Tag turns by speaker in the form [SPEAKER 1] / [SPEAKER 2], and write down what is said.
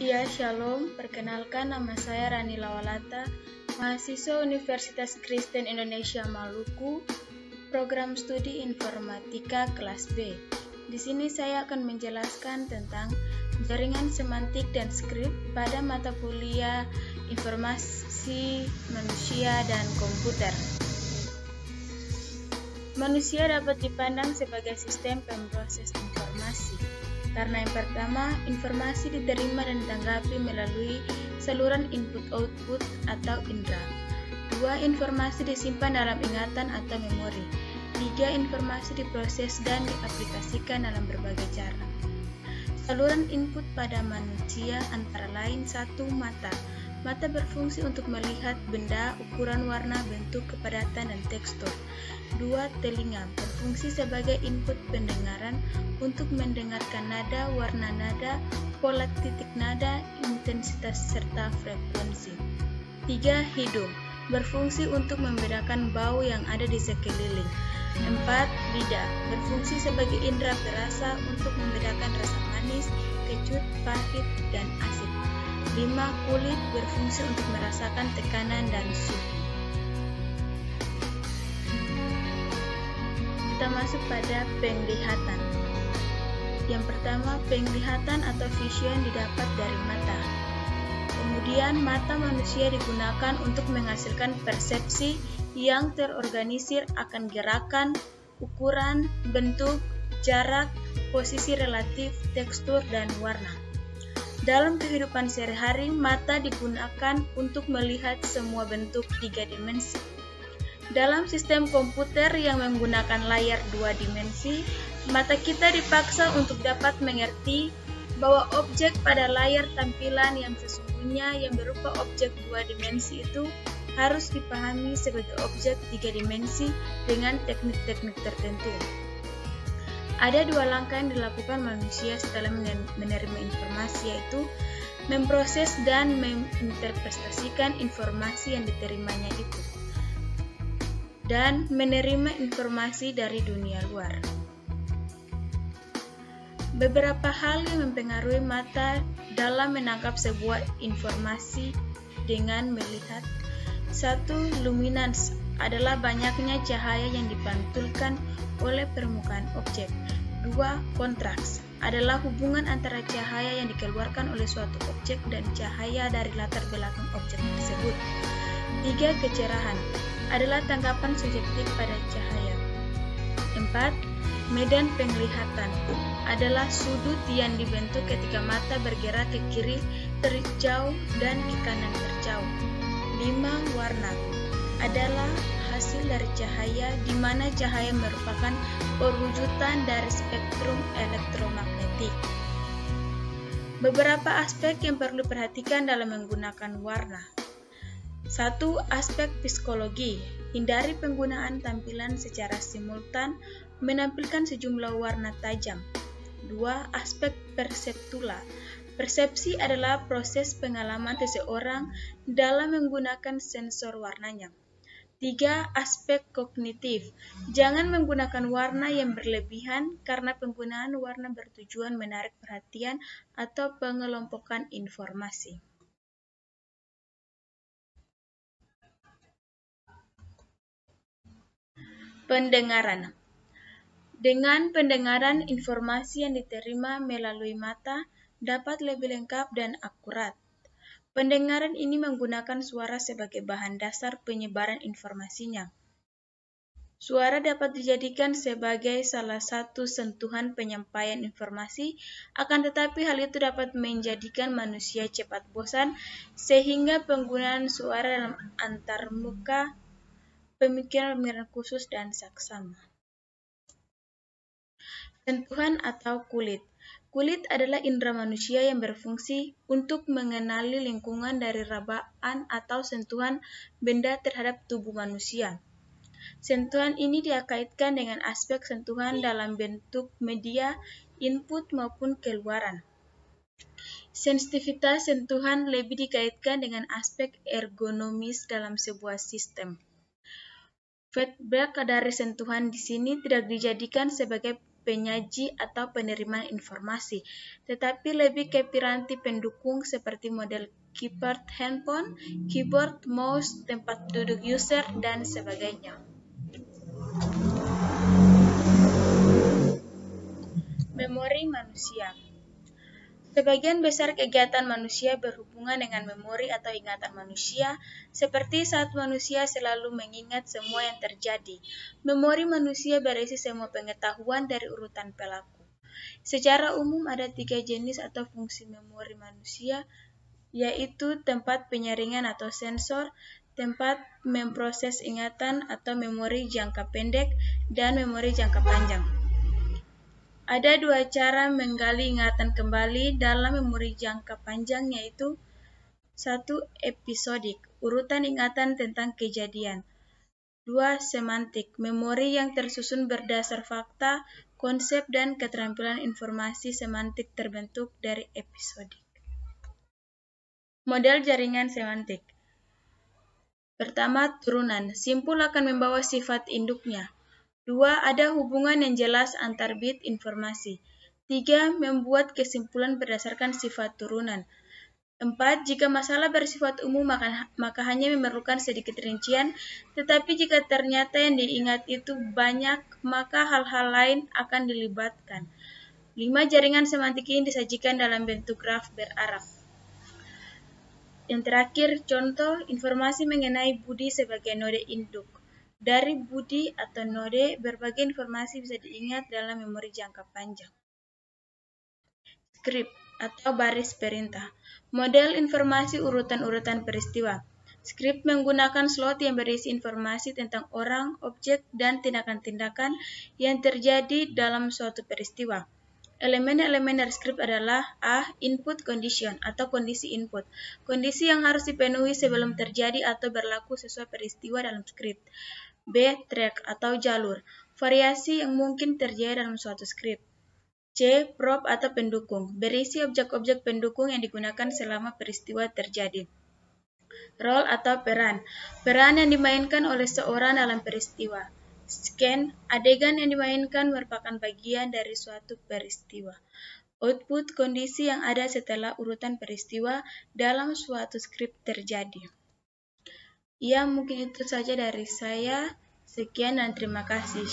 [SPEAKER 1] Ya, Shalom. Perkenalkan, nama saya Rani Lawalata, mahasiswa Universitas Kristen Indonesia Maluku, program studi informatika kelas B. Di sini saya akan menjelaskan tentang jaringan semantik dan skrip pada mata kuliah informasi manusia dan komputer. Manusia dapat dipandang sebagai sistem pemproses informasi. Karena yang pertama, informasi diterima dan ditanggapi melalui saluran input-output atau indera. 2. Informasi disimpan dalam ingatan atau memori. 3. Informasi diproses dan diaplikasikan dalam berbagai cara. Saluran input pada manusia antara lain 1. Mata. Mata berfungsi untuk melihat benda, ukuran, warna, bentuk, kepadatan, dan tekstur. 2. Telinga berfungsi sebagai input pendengaran untuk mendengarkan nada, warna nada, pola titik nada, intensitas, serta frekuensi. 3. Hidung berfungsi untuk membedakan bau yang ada di sekeliling. 4. Lidah berfungsi sebagai indera perasa untuk membedakan rasa manis, kecut, pahit, dan asin. 5. Kulit berfungsi untuk merasakan tekanan dan suhu. Kita masuk pada penglihatan. Yang pertama, penglihatan atau vision didapat dari mata. Kemudian, mata manusia digunakan untuk menghasilkan persepsi yang terorganisir akan gerakan, ukuran, bentuk, jarak, posisi relatif, tekstur, dan warna. Dalam kehidupan sehari-hari, mata digunakan untuk melihat semua bentuk 3 dimensi. Dalam sistem komputer yang menggunakan layar 2 dimensi, mata kita dipaksa untuk dapat mengerti bahwa objek pada layar tampilan yang sesungguhnya yang berupa objek 2 dimensi itu harus dipahami sebagai objek 3 dimensi dengan teknik-teknik tertentu. Ada 2 langkah yang dilakukan manusia setelah menerima informasi, yaitu memproses dan menginterpretasikan informasi yang diterimanya itu, dan menerima informasi dari dunia luar. Beberapa hal yang mempengaruhi mata dalam menangkap sebuah informasi dengan melihat. 1. Luminans adalah banyaknya cahaya yang dipantulkan oleh permukaan objek. 2. Kontraks adalah hubungan antara cahaya yang dikeluarkan oleh suatu objek dan cahaya dari latar belakang objek tersebut. 3. Kecerahan adalah tanggapan subjektif pada cahaya. 4. Medan penglihatan adalah sudut yang dibentuk ketika mata bergerak ke kiri terjauh dan ke kanan terjauh. 5. Warna adalah hasil dari cahaya, di mana cahaya merupakan perwujudan dari spektrum elektromagnetik. Beberapa aspek yang perlu diperhatikan dalam menggunakan warna. 1. Aspek psikologi. Hindari penggunaan tampilan secara simultan menampilkan sejumlah warna tajam. 2. Aspek perseptual. Persepsi adalah proses pengalaman seseorang dalam menggunakan sensor warnanya. 3. Aspek kognitif. Jangan menggunakan warna yang berlebihan karena penggunaan warna bertujuan menarik perhatian atau pengelompokan informasi. Pendengaran. Dengan pendengaran, informasi yang diterima melalui mata dapat lebih lengkap dan akurat. Pendengaran ini menggunakan suara sebagai bahan dasar penyebaran informasinya. Suara dapat dijadikan sebagai salah satu sentuhan penyampaian informasi, akan tetapi hal itu dapat menjadikan manusia cepat bosan, sehingga penggunaan suara dalam antarmuka, pemikiran khusus, dan saksama. Sentuhan atau kulit. Kulit adalah indera manusia yang berfungsi untuk mengenali lingkungan dari rabaan atau sentuhan benda terhadap tubuh manusia. Sentuhan ini dikaitkan dengan aspek sentuhan dalam bentuk media, input maupun keluaran. Sensitivitas sentuhan lebih dikaitkan dengan aspek ergonomis dalam sebuah sistem. Feedback dari sentuhan di sini tidak dijadikan sebagai penyaji atau penerimaan informasi, tetapi lebih ke piranti pendukung seperti model keyboard handphone, keyboard, mouse, tempat duduk user, dan sebagainya. Memori manusia. Sebagian besar kegiatan manusia berhubungan dengan memori atau ingatan manusia, seperti saat manusia selalu mengingat semua yang terjadi. Memori manusia berisi semua pengetahuan dari urutan pelaku. Secara umum ada 3 jenis atau fungsi memori manusia, yaitu tempat penyaringan atau sensor, tempat memproses ingatan atau memori jangka pendek, dan memori jangka panjang. Ada 2 cara menggali ingatan kembali dalam memori jangka panjang, yaitu 1. Episodik, urutan ingatan tentang kejadian. 2. Semantik, memori yang tersusun berdasar fakta, konsep, dan keterampilan informasi semantik terbentuk dari episodik. Model jaringan semantik. Pertama, turunan. Simpul akan membawa sifat induknya. 2. Ada hubungan yang jelas antar bit informasi. 3. Membuat kesimpulan berdasarkan sifat turunan. 4. Jika masalah bersifat umum maka hanya memerlukan sedikit rincian, tetapi jika ternyata yang diingat itu banyak, maka hal-hal lain akan dilibatkan. 5. Jaringan semantik ini disajikan dalam bentuk graf beraraf. Yang terakhir, contoh informasi mengenai Budi sebagai node induk. Dari Budi atau node, berbagai informasi bisa diingat dalam memori jangka panjang. Skrip atau baris perintah. Model informasi urutan-urutan peristiwa. Skrip menggunakan slot yang berisi informasi tentang orang, objek, dan tindakan-tindakan yang terjadi dalam suatu peristiwa. Elemen-elemen dari skrip adalah A. Input condition atau kondisi input. Kondisi yang harus dipenuhi sebelum terjadi atau berlaku sesuai peristiwa dalam skrip. B. Track atau jalur. Variasi yang mungkin terjadi dalam suatu skrip. C. Prop atau pendukung. Berisi objek-objek pendukung yang digunakan selama peristiwa terjadi. Role atau peran. Peran yang dimainkan oleh seorang dalam peristiwa. Scan, adegan yang dimainkan merupakan bagian dari suatu peristiwa. Output, kondisi yang ada setelah urutan peristiwa dalam suatu skrip terjadi. Ya, mungkin itu saja dari saya. Sekian dan terima kasih.